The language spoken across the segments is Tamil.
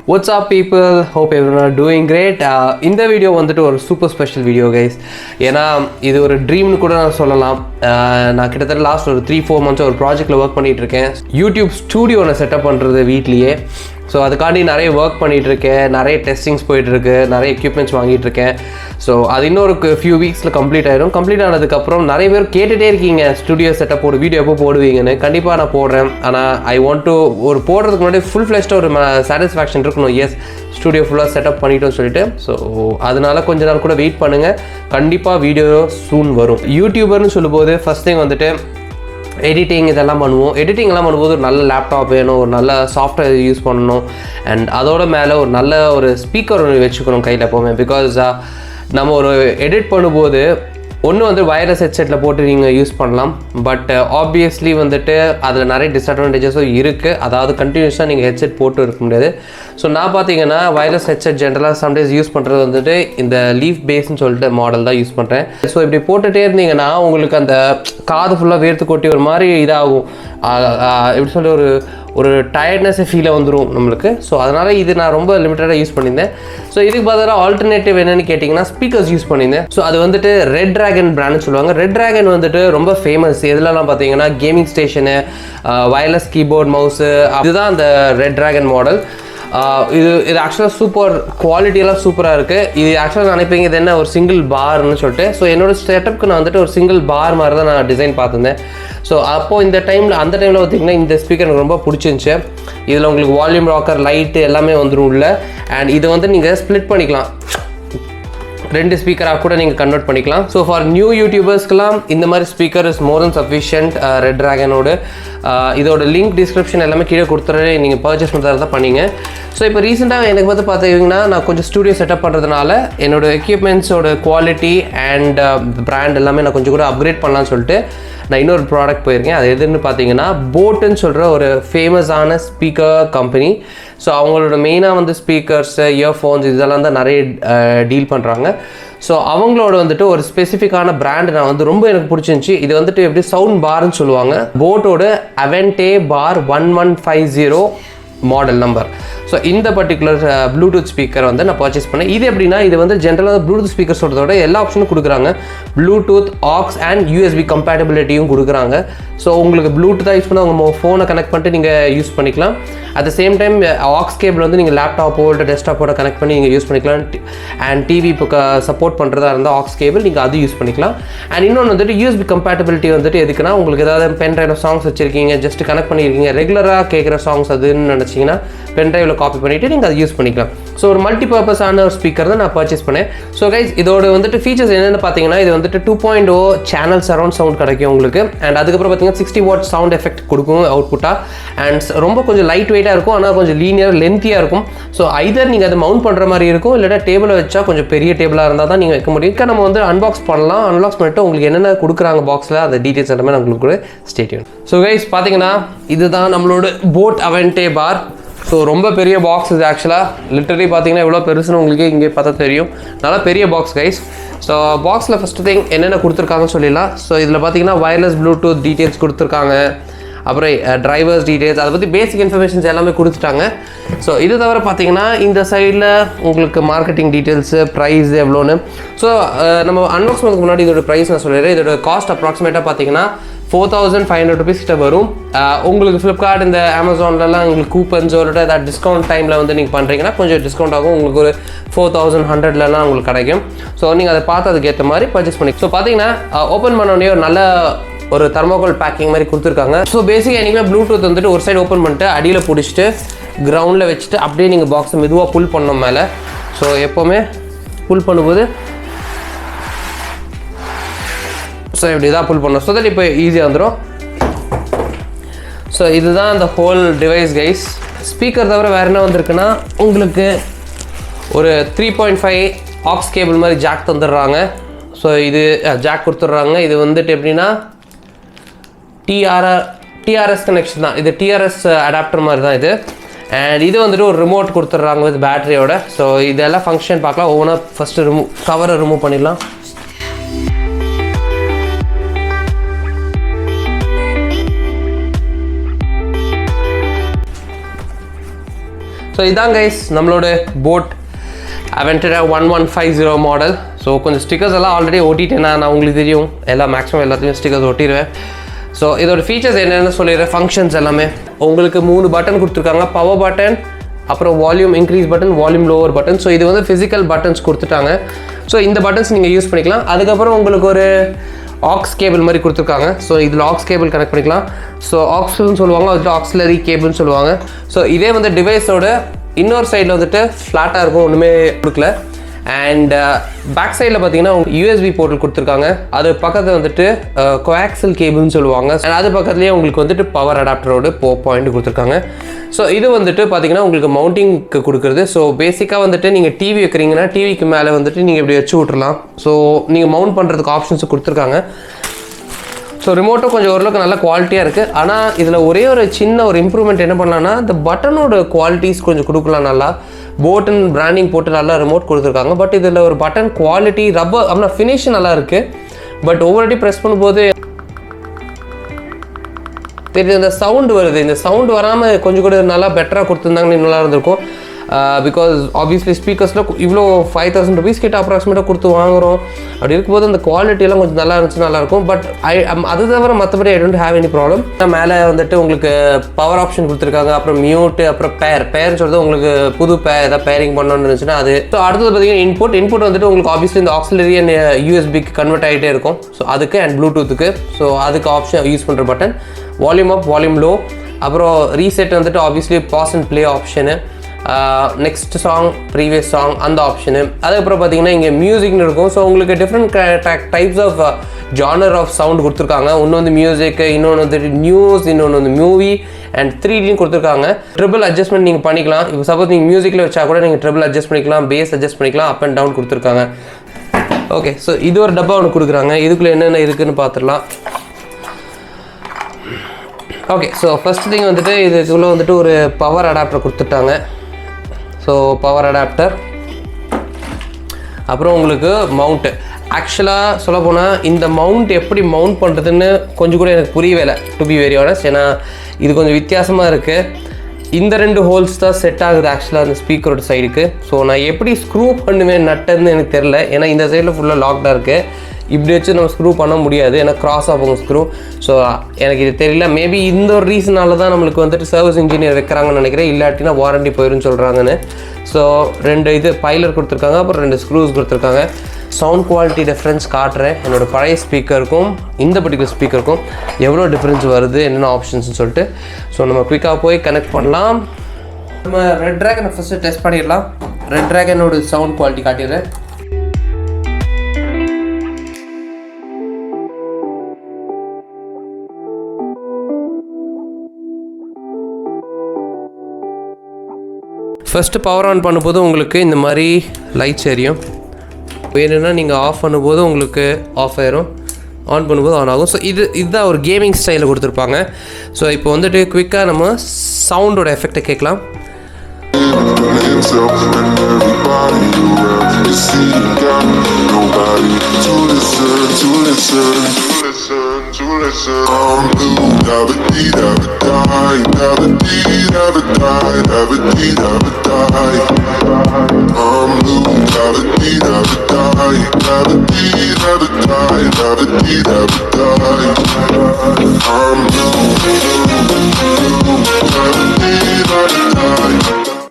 What's up people? Hope everyone are doing great. இந்த வீடியோ வந்துட்டு ஒரு சூப்பர் ஸ்பெஷல் வீடியோ கைஸ். ஏன்னா இது ஒரு ட்ரீம்னு கூட நான் சொல்லலாம். நான் கிட்டத்தட்ட லாஸ்ட் ஒரு 3-4 months ஒரு ப்ராஜெக்டில் ஒர்க் பண்ணிகிட்டு இருக்கேன். யூடியூப் ஸ்டூடியோ நான் செட்டப் பண்ணுறது வீட்லேயே. ஸோ அதுக்காண்டி நிறைய ஒர்க் பண்ணிகிட்ருக்கேன், நிறைய டெஸ்டிங்ஸ் போயிட்டுருக்கு, நிறைய எக்யூப்மெண்ட்ஸ் வாங்கிட்டுருக்கேன். ஸோ அது இன்னொரு ஃபியூ வீக்ஸில் கம்ப்ளீட் ஆகிடும். கம்ப்ளீட் ஆனதுக்கப்புறம் நிறைய பேர் கேட்டுகிட்டே இருக்கீங்க ஸ்டூடியோ செட்டப் ஒரு வீடியோ எப்போ போடுவீங்கன்னு. கண்டிப்பாக நான் போடுறேன். ஆனால் ஐ வாண்ட் டு ஒரு போடுறதுக்கு முன்னாடி ஃபுல் ஃப்ளெஷ்டாக ஒரு சாட்டிஸ்ஃபேக்ஷன் இருக்கணும். எஸ், ஸ்டூடியோ ஃபுல்லாக செட்டப் பண்ணிட்டோம்னு சொல்லிட்டு. ஸோ அதனால கொஞ்ச நாள் கூட வெயிட் பண்ணுங்கள், கண்டிப்பாக வீடியோ சூன் வரும். யூடியூபர்னு சொல்லும்போது ஃபஸ்ட் திங் வந்துட்டு எடிட்டிங் இதெல்லாம் பண்ணுவோம். எடிட்டிங்லாம் பண்ணும்போது ஒரு நல்ல லேப்டாப் வேணும், ஒரு நல்ல சாஃப்ட்வேர் யூஸ் பண்ணணும், அண்ட் அதோட மேலே ஒரு நல்ல ஒரு ஸ்பீக்கர் ஒன்று வச்சுக்கணும் கையில் எப்போவுமே. பிகாஸ் நம்ம ஒரு எடிட் பண்ணும்போது ஒன்று வந்து வயர்லெஸ் ஹெட்செட்டில் போட்டு நீங்கள் யூஸ் பண்ணலாம். பட் ஆப்வியஸ்லி வந்துட்டு அதில் நிறைய டிஸ்அட்வான்டேஜஸும் இருக்குது. அதாவது கண்டினியூஸாக நீங்கள் ஹெட்செட் போட்டு இருக்க முடியாது. ஸோ நான் பார்த்தீங்கன்னா வயர்லெஸ் ஹெட்செட் ஜென்ரலாக சம்டைம்ஸ் யூஸ் பண்ணுறது வந்துட்டு இந்த லீஃப் பேஸ்ன்னு சொல்லிட்டு மாடல் தான் யூஸ் பண்ணுறேன். ஸோ இப்படி போட்டுகிட்டே இருந்தீங்கன்னா உங்களுக்கு அந்த காது ஃபுல்லாக வேர்த்து கொட்டி ஒரு மாதிரி இதாகும். எப்படி சொல்ல ஒரு டயர்ட்னஸ் ஃபீலை வந்துடும் நம்மளுக்கு. ஸோ அதனால் இது நான் ரொம்ப லிமிட்டடாக யூஸ் பண்ணியிருந்தேன். ஸோ இதுக்கு பதிலாக ஆல்டர்னேட்டிவ் என்னென்னு கேட்டிங்கன்னா ஸ்பீக்கர்ஸ் யூஸ் பண்ணியிருந்தேன். ஸோ அது வந்துட்டு ரெட் ட்ராகன் பிராண்ட்னு சொல்லுவாங்க. ரெட் ட்ராகன் வந்துட்டு ரொம்ப ஃபேமஸ். எதுலலாம் பார்த்தீங்கன்னா gaming station, wireless keyboard, mouse, இதுதான் அந்த ரெட் ட்ராகன் மாடல். இது ஆக்சுவலாக சூப்பர் குவாலிட்டியெல்லாம் சூப்பராக இருக்குது. இது ஆக்சுவலாக நினைப்பீங்க இது என்ன ஒரு சிங்கிள் பார்னு சொல்லிட்டு. ஸோ என்னோடய செட்டப்புக்கு நான் வந்துட்டு ஒரு சிங்கிள் பார் மாதிரி தான் நான் டிசைன் பார்த்துருந்தேன். ஸோ அப்போது அந்த டைமில் பார்த்திங்கன்னா இந்த ஸ்பீக்கர் எனக்கு ரொம்ப பிடிச்சிருந்துச்சு. இதில் உங்களுக்கு வால்யூம் ராக்கர், லைட்டு எல்லாமே வந்துடும் உள்ள. அண்ட் இதை வந்து நீங்கள் ஸ்ப்ளிட் பண்ணிக்கலாம், 2 ஸ்பீக்கராக கூட நீங்கள் கன்வெர்ட் பண்ணிக்கலாம். ஸோ ஃபார் நியூ யூடியூபர்ஸ்க்கெலாம் இந்த மாதிரி speaker is more than sufficient. Red ட்ராகனோட இதோட லிங்க் டிஸ்கிரிப்ஷன் எல்லாமே கீழே கொடுத்துறேன், நீங்கள் பர்ச்சேஸ் பண்ணுறதா பண்ணிங்க. ஸோ இப்போ ரீசெண்டாக எனக்கு வந்து பார்த்தீங்கன்னா நான் கொஞ்சம் ஸ்டூடியோ செட்டப் பண்ணுறதுனால என்னோடய எக்யூப்மெண்ட்ஸோட குவாலிட்டி அண்ட் பிராண்ட் எல்லாமே நான் கொஞ்சம் கூட அப்கிரேட் பண்ணலான்னு சொல்லிட்டு நான் இன்னொரு ப்ராடக்ட் போயிருக்கேன். அது எதுன்னு பார்த்தீங்கன்னா போட்டுன்னு சொல்கிற ஒரு ஃபேமஸான ஸ்பீக்கர் கம்பெனி. ஸோ அவங்களோட மெயினாக வந்து ஸ்பீக்கர்ஸு, இயர்ஃபோன்ஸ் இதெல்லாம் தான் நிறைய டீல் பண்ணுறாங்க. ஸோ அவங்களோட வந்துட்டு ஒரு ஸ்பெசிஃபிக்கான பிராண்ட் நான் வந்து ரொம்ப எனக்கு பிடிச்சிருந்துச்சி. இது வந்துட்டு எப்படி சவுண்ட் பார்னு சொல்லுவாங்க. போட்டோட அவென்டே பார் 1150 மாடல் நம்பர். ஸோ இந்த பர்டிகுலர் ப்ளூடூத் ஸ்பீக்கர் வந்து நான் பர்ச்சேஸ் பண்ணேன். இது எப்படின்னா இது வந்து ஜென்ரலாக ப்ளூடூத் ஸ்பீக்கர் சொல்கிறதோட எல்லா ஆப்ஷனும் கொடுக்குறாங்க. ப்ளூடூத், ஆக்ஸ் அண்ட் யூஎஸ்பி கம்பேட்டபிலிட்டியும் கொடுக்குறாங்க. ஸோ உங்களுக்கு ப்ளூடூத்தாக யூஸ் பண்ண உங்கள் ஃபோனை கனெக்ட் பண்ணிட்டு நீங்கள் யூஸ் பண்ணிக்கலாம். At the same time aux cable வந்து நீங்கள் லேப்டாப்போ இல்லை டெஸ்க்டாப்போட கனெக்ட் பண்ணி நீங்கள் யூஸ் பண்ணிக்கலாம். அண்ட் டிவி இப்போ சப்போர்ட் பண்ணுறதா இருந்தால் ஆக்ஸ் கேபிள் நீங்கள் அது யூஸ் பண்ணிக்கலாம். அண்ட் இன்னொன்று வந்துட்டு யூஎஸ்பி கம்பேட்டபிலிட்டி வந்துட்டு எதுக்குன்னா உங்களுக்கு ஏதாவது பென் ட்ரைவில் சாங்ஸ் வச்சுருக்கீங்க, ஜஸ்ட் கனெக்ட் பண்ணியிருக்கீங்க, ரெகுலராக கேட்குற சாங்ஸ் அதுன்னு நினச்சிங்கன்னா பென் ட்ரைவில் காப்பி பண்ணிவிட்டு நீங்கள் அதை யூஸ் பண்ணிக்கலாம். ஸோ ஒரு மல்டி பர்பஸான ஒரு ஸ்பீக்கர் தான் நான் பர்ச்சேஸ் பண்ணேன். ஸோ கைஸ் இதோட வந்துட்டு ஃபீச்சர்ஸ் என்னென்னு பார்த்தீங்கன்னா இது வந்துட்டு 2.0 சேனல் சரௌண்ட் சவுண்ட் கிடைக்கும் உங்களுக்கு. அண்ட் அதுக்கப்புறம் பார்த்தீங்கன்னா 60 வாட் சவுண்ட் எஃபெக்ட் கொடுக்கும் அவுட்புட்டாக. அண்ட் ரொம்ப கொஞ்சம் லைட் வெயிட்டாக இருக்கும், ஆனால் கொஞ்சம் லீனியர் லென்த்தியாக இருக்கும். ஸோ ஐதர் நீங்கள் அதை மவுண்ட் பண்ணுற மாதிரி இருக்கும், இல்லைனா டேபிளை வச்சா கொஞ்சம் பெரிய டேபிளாக இருந்தால் தான் நீங்கள் வைக்க முடியும். நம்ம வந்து அன்பாக்ஸ் பண்ணலாம். அன்பாக்ஸ் பண்ணிட்டு உங்களுக்கு என்னென்ன கொடுக்குறாங்க பாக்ஸில் அந்த டீட்டெயில்ஸ் எல்லாமே நான் உங்களுக்கு கூட ஸ்டே டியூன். ஸோ கைஸ் பார்த்தீங்கன்னா இதுதான் நம்மளோட போட் அவென்டே பார். ஸோ ரொம்ப பெரிய பாக்ஸ் இது. ஆக்சுவலாக லிட்டரலி பார்த்தீங்கன்னா எவ்வளோ பெருசுன்னு உங்களுக்கு இங்கே பார்த்தா தெரியும். நல்லா பெரிய பாக்ஸ் கைஸ். ஸோ பாக்ஸில் ஃபஸ்ட்டு திங் என்னென்ன கொடுத்துருக்காங்கன்னு சொல்லிடலாம். ஸோ இதில் பார்த்தீங்கன்னா வயர்லெஸ் ப்ளூடூத் டீட்டெயில்ஸ் கொடுத்துருக்காங்க, அப்புறம் டிரைவர்ஸ் டீட்டெயில்ஸ், அதை பற்றி பேசிக் இன்ஃபர்மேஷன்ஸ் எல்லாமே கொடுத்துட்டாங்க. ஸோ இது தவிர பார்த்தீங்கன்னா இந்த சைடில் உங்களுக்கு மார்க்கெட்டிங் டீட்டெயில்ஸு, ப்ரைஸ் எவ்வளோன்னு. ஸோ நம்ம அன்பாக்ஸ் பண்ணுறதுக்கு முன்னாடி இதோட ப்ரைஸ் நான் சொல்லிடுறேன். இதோட காஸ்ட் அப்ராக்சிமேட்டாக பார்த்தீங்கன்னா 4500 rupees கிட்ட வரும். உங்களுக்கு ஃப்ளிப்கார்ட் இந்த அமேசான்லலாம் உங்களுக்கு கூப்பன்ஸோ இல்லை ஏதாவது டிஸ்கவுண்ட் டைமில் வந்து நீங்கள் பண்ணுறீங்கன்னா கொஞ்சம் டிஸ்கவுண்ட் ஆகும். உங்களுக்கு ஒரு 4100லலாம் உங்களுக்கு கிடைக்கும். ஸோ நீங்கள் அதை பார்த்து அதுக்கேற்ற மாதிரி பர்ச்சேஸ் பண்ணி. ஸோ பார்த்தீங்கன்னா ஓப்பன் பண்ணோடனே ஒரு நல்ல ஒரு தெர்மோகோல் பேக்கிங் மாதிரி கொடுத்துருக்காங்க. ஸோ பேசிக்காக என்றைக்குமே ப்ளூடூத் வந்துட்டு ஒரு சைடு ஓப்பன் பண்ணிட்டு அடியில் பிடிச்சிட்டு கிரவுண்டில் வச்சுட்டு அப்படியே நீங்கள் பாக்ஸை மெதுவாக புல் பண்ணோம் மேலே. ஸோ எப்போவுமே புல் பண்ணும்போது ஸோ இப்படி தான் புல் பண்ணணும். ஸோ தட் இப்போ ஈஸியாக வந்துடும். ஸோ இதுதான் அந்த ஹோல் டிவைஸ் கைஸ். ஸ்பீக்கர் தவிர வேறு என்ன வந்திருக்குன்னா உங்களுக்கு ஒரு 3.5 ஆக்ஸ் கேபிள் மாதிரி ஜாக் தந்துடுறாங்க. ஸோ இது ஜாக் கொடுத்துட்றாங்க. இது வந்துட்டு எப்படின்னா டிஆர்எஸ் கனெக்ஷன் தான். இது டிஆர்எஸ் அடாப்டர் மாதிரி தான் இது. அண்ட் இது வந்துட்டு ஒரு ரிமோட் கொடுத்துட்றாங்க வித் பேட்டரியோட. ஸோ இதெல்லாம் ஃபங்க்ஷன் பார்க்கலாம். ஒவ்வொன்றா ஃபஸ்ட்டு கவரை ரிமூவ் பண்ணிடலாம். ஸோ இதான் கைஸ் நம்மளோட boAt Aavante 1150 மாடல். ஸோ கொஞ்சம் ஸ்டிக்கர்ஸ் எல்லாம் ஆல்ரெடி ஒட்டிட்டேன். நான் உங்களுக்கு தெரியும் எல்லாம் மேக்ஸிமம் எல்லாத்தையும் ஸ்டிக்கர்ஸ் ஒட்டிடுவேன். ஸோ இதோட ஃபீச்சர்ஸ் என்னென்னு சொல்லிடுறேன். ஃபங்க்ஷன்ஸ் எல்லாமே உங்களுக்கு 3 பட்டன் கொடுத்துருக்காங்க. பவர் பட்டன், அப்புறம் volume increase button, volume lower button. So இது வந்து ஃபிசிக்கல் பட்டன்ஸ் கொடுத்துட்டாங்க. ஸோ இந்த பட்டன்ஸ் நீங்கள் யூஸ் பண்ணிக்கலாம். அதுக்கப்புறம் உங்களுக்கு ஒரு ஆக்ஸ் கேபிள் மாதிரி கொடுத்துருக்காங்க. ஸோ இதில் ஆக்ஸ் கேபிள் கனெக்ட் பண்ணிக்கலாம். ஸோ ஆக்ஸ்னு சொல்லுவாங்க, வந்துட்டு ஆக்ஸிலரி கேபிள்னு சொல்லுவாங்க. ஸோ இதே வந்து டிவைஸோட இன்னொரு சைடில் வந்துட்டு ஃப்ளாட்டாக இருக்கும், ஒன்றுமே கொடுக்கல. அண்ட் பேக் சைடில் பார்த்தீங்கன்னா யூஎஸ்பி போர்ட்டல் கொடுத்துருக்காங்க. அது பக்கத்தில் வந்துட்டு கோஆக்சல் கேபிள்னு சொல்லுவாங்க. அண்ட் அது பக்கத்துலேயே உங்களுக்கு வந்துட்டு பவர் அடாப்டரோட பாயிண்ட் கொடுத்துருக்காங்க. ஸோ இது வந்துட்டு பார்த்தீங்கன்னா உங்களுக்கு மவுண்டிங்க்கு கொடுக்குறது. ஸோ பேசிக்காக வந்துட்டு நீங்கள் டிவி வைக்கிறீங்கன்னா டிவிக்கு மேலே வந்துட்டு நீங்கள் இப்படி வச்சு விட்றலாம். ஸோ நீங்கள் மவுண்ட் பண்ணுறதுக்கு ஆப்ஷன்ஸ் கொடுத்துருக்காங்க. ஸோ ரிமோட்டும் கொஞ்சம் ஓரளவுக்கு நல்ல குவாலிட்டியாக இருக்குது. ஆனால் இதில் ஒரே ஒரு சின்ன ஒரு இம்ப்ரூவ்மெண்ட் என்ன பண்ணலான்னா, இந்த பட்டனோட குவாலிட்டிஸ் கொஞ்சம் கொடுக்கலாம். நல்லா போட்டன் பிராண்டிங் போட்டு நல்லா ரிமோட் கொடுத்துருக்காங்க. பட் இதில் ஒரு பட்டன் குவாலிட்டி ரப்பர் அப்படின்னா ஃபினிஷ் நல்லா இருக்குது. பட் ஒவ்வொரு வாட்டி ப்ரெஸ் பண்ணும்போது தெரியுது இந்த சவுண்டு வருது. இந்த சவுண்டு வராமல் கொஞ்சம் கூட நல்லா பெட்டராக கொடுத்துருந்தாங்கன்னு நல்லா இருந்திருக்கும். பிகாஸ் ஆப்வியஸ்லி ஸ்பீக்கர்ஸில் இவ்வளோ 5000 rupees கிட்ட அப்ராக்சிமேட்டாக கொடுத்து வாங்குகிறோம். அப்படி இருக்கும்போது அந்த குவாலிட்டியெல்லாம் கொஞ்சம் நல்லா இருந்துச்சு, நல்லாயிருக்கும். பட் அது தவிர மற்றபடி I don't have any problem. மேலே வந்துட்டு உங்களுக்கு பவர் ஆப்ஷன் கொடுத்துருக்காங்க. அப்புறம் மியூட்டு, அப்புறம் பேர்னு சொல்கிறது உங்களுக்கு புது ஏதாவது பேரிங் பண்ணணும்னு இருந்துச்சுன்னா அது. ஸோ அடுத்தது பார்த்தீங்கன்னா இன்புட் வந்துட்டு உங்களுக்கு ஆப்வியஸ்லி இந்த ஆக்ஸிலரி அண்ட் யூஎஸ்பிக்கு கன்வெர்ட் ஆகிட்டே இருக்கும். ஸோ அதுக்கு அண்ட் ப்ளூடூத்துக்கு. ஸோ அதுக்கு ஆப்ஷன் யூஸ் பண்ணுற button, volume up, volume low, அப்புறம் ரீசெட் வந்துட்டு obviously pause and play option, next song, previous song அந்த ஆப்ஷனு. அதுக்கப்புறம் பார்த்தீங்கன்னா இங்கே மியூசிக்னு இருக்கும். ஸோ உங்களுக்கு different types of genre of sound கொடுத்துருக்காங்க. ஒன்று வந்து மியூசிக், இன்னொன்று வந்து நியூஸ், இன்னொன்று வந்து மூவி அண்ட் 3Dன்னு கொடுத்துருக்காங்க. ட்ரிபிள் அட்ஜஸ்ட்மெண்ட் நீங்கள் பண்ணிக்கலாம். இப்போ சப்போஸ் நீங்கள் மியூசிக்கில் வச்சா கூட நீங்கள் ட்ரிபிள் அட்ஜஸ்ட் பண்ணிக்கலாம், பேஸ் அட்ஜஸ்ட் பண்ணிக்கலாம், அப் அண்ட் டவுன் கொடுத்துருக்காங்க. ஓகே, ஸோ இது ஒரு டப்பா ஒன்று கொடுக்குறாங்க. இதுக்குள்ளே என்னென்ன இருக்குதுன்னு பார்த்துடலாம். ஓகே, ஸோ ஃபஸ்ட் திங் வந்துட்டு இதுக்குள்ளே வந்துட்டு ஒரு பவர் அடாப்டர் கொடுத்துட்டாங்க. ஸோ பவர் அடாப்டர், அப்புறம் உங்களுக்கு மவுண்ட்டு. ஆக்சுவலாக சொல்ல போனால் இந்த மவுண்ட் எப்படி மவுண்ட் பண்ணுறதுன்னு கொஞ்சம் கூட எனக்கு புரியவே இல்லை, டு பி வெரி ஆனஸ்ட். ஏன்னா இது கொஞ்சம் வித்தியாசமாக இருக்குது. இந்த 2 ஹோல்ஸ் தான் செட் ஆகுது ஆக்சுவலாக அந்த ஸ்பீக்கரோட சைடுக்கு. ஸோ நான் எப்படி ஸ்க்ரூ பண்ணுவேன் நட்டுன்னு எனக்கு தெரில. ஏன்னா இந்த சைடில் ஃபுல்லாக லாக்டாக இருக்குது. இப்படி வச்சு நம்ம ஸ்க்ரூ பண்ண முடியாது, ஏன்னா கிராஸ் ஆகும் ஸ்க்ரூ. ஸோ எனக்கு இது தெரியல. மேபி இந்த ஒரு ரீசனால தான் நம்மளுக்கு வந்துட்டு சர்வீஸ் இன்ஜினியர் வைக்கிறாங்கன்னு நினைக்கிறேன். இல்லாட்டினா வாரண்டி போயிடும்னு சொல்கிறாங்கன்னு. ஸோ 2 இது பைலர் கொடுத்துருக்காங்க, அப்புறம் 2 ஸ்க்ரூஸ் கொடுத்துருக்காங்க. சவுண்ட் குவாலிட்டி டிஃப்ரென்ஸ் காட்டுறேன். என்னோடய பழைய ஸ்பீக்கருக்கும் இந்த பர்டிகுலர் ஸ்பீக்கருக்கும் எவ்வளோ டிஃப்ரென்ஸ் வருது, என்னென்ன ஆப்ஷன்ஸ்னு சொல்லிட்டு. ஸோ நம்ம குயிக்காக போய் கனெக்ட் பண்ணலாம். நம்ம ரெட் ட்ராகனை ஃபஸ்ட்டு டெஸ்ட் பண்ணிடலாம். ரெட் ட்ராகனோட சவுண்ட் குவாலிட்டி காட்டிடுறேன். ஃபஸ்ட்டு பவர் ஆன் பண்ணும்போது உங்களுக்கு இந்த மாதிரி லைட்ஸ் எரியும். வேணும்னா நீங்கள் ஆஃப் பண்ணும்போது உங்களுக்கு ஆஃப் ஆயிரும், ஆன் பண்ணும்போது ஆன் ஆகும். ஸோ இதுதான் ஒரு கேமிங் ஸ்டைலில் கொடுத்துருப்பாங்க. ஸோ இப்போ வந்துட்டு குயிக்காக நம்ம சவுண்டோட எஃபெக்டை கேட்கலாம்.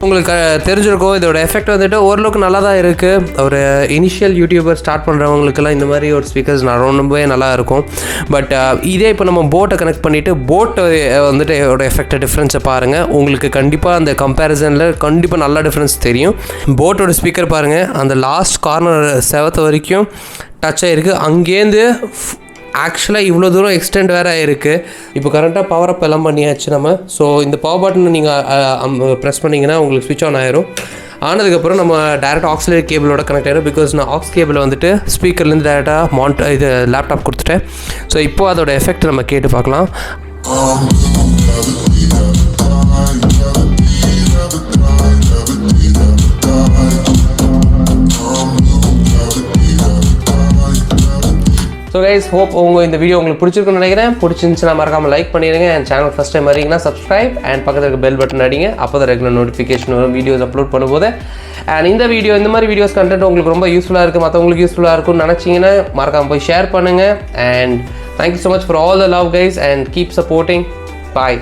உங்களுக்கு தெரிஞ்சிருக்கும் இதோட எஃபெக்ட் வந்துட்டு ஓரளவுக்கு நல்லா தான் இருக்குது. ஒரு இனிஷியல் யூடியூபர் ஸ்டார்ட் பண்ணுறவங்களுக்கெல்லாம் இந்த மாதிரி ஒரு ஸ்பீக்கர்ஸ் ரொம்பவே நல்லா இருக்கும். பட் இதே இப்போ நம்ம போட்டை கனெக்ட் பண்ணிவிட்டு போட்டை வந்துட்டு இதோட எஃபெக்ட் டிஃப்ரென்ஸை பாருங்கள். உங்களுக்கு கண்டிப்பாக அந்த கம்பேரிசனில் கண்டிப்பாக நல்ல டிஃப்ரென்ஸ் தெரியும். போட்டோட ஸ்பீக்கர் பாருங்கள், அந்த லாஸ்ட் கார்னர் செவத்து வரைக்கும் டச் ஆகிருக்கு. அங்கேருந்து ஆக்சுவலாக இவ்வளோ தூரம் எக்ஸ்டெண்ட் வேறு ஆகிருக்கு. இப்போ கரெக்டாக பவர் அப் எல்லாம் பண்ணியாச்சு நம்ம. ஸோ இந்த பவர் பட்டன் நீங்கள் ப்ரெஸ் பண்ணிங்கன்னா உங்களுக்கு ஸ்விட்ச் ஆன் ஆயிரும். ஆனதுக்கப்புறம் நம்ம டேரெக்ட் ஆக்ஸிலரி கேபிளோட கனெக்ட் ஆகிடும். பிகாஸ் நான் ஆக்ஸ் கேபிளை வந்துட்டு ஸ்பீக்கர்லேருந்து டேரெக்டாக இது லேப்டாப் கொடுத்துட்டேன். ஸோ இப்போது அதோட எஃபெக்ட் நம்ம கேட்டு பார்க்கலாம். ஸோ கைஸ் ஹோப் இந்த வீடியோ உங்களுக்கு பிடிச்சிருக்குன்னு நினைக்கிறேன். பிடிச்சிருந்துச்சுன்னா மறக்காமல் லைக் பண்ணிடுங்க. அண்ட் சேனல் ஃபஸ்ட் டைம் வரீங்கன்னா சப்ஸ்கிரைப் அண்ட் பக்கத்தில் இருக்க பெல் பட்டன் அடிங்க. அப்போ தான் ரெகுலர் நோட்டிஃபிகேஷன் வரும் வீடியோஸ் அப்லோட் பண்ணும்போது. அண்ட் இந்த மாதிரி வீடியோஸ் கண்டென்ட் உங்களுக்கு ரொம்ப யூஸ்ஃபுல்லாக இருக்குது, மற்றவங்களுக்கு யூஸ்ஃபுல்லாக இருக்கும்னு நினச்சிங்கன்னா மறக்காமல் போய் ஷேர் பண்ணுங்கள். And thank you so much for all the love guys and keep supporting. Bye.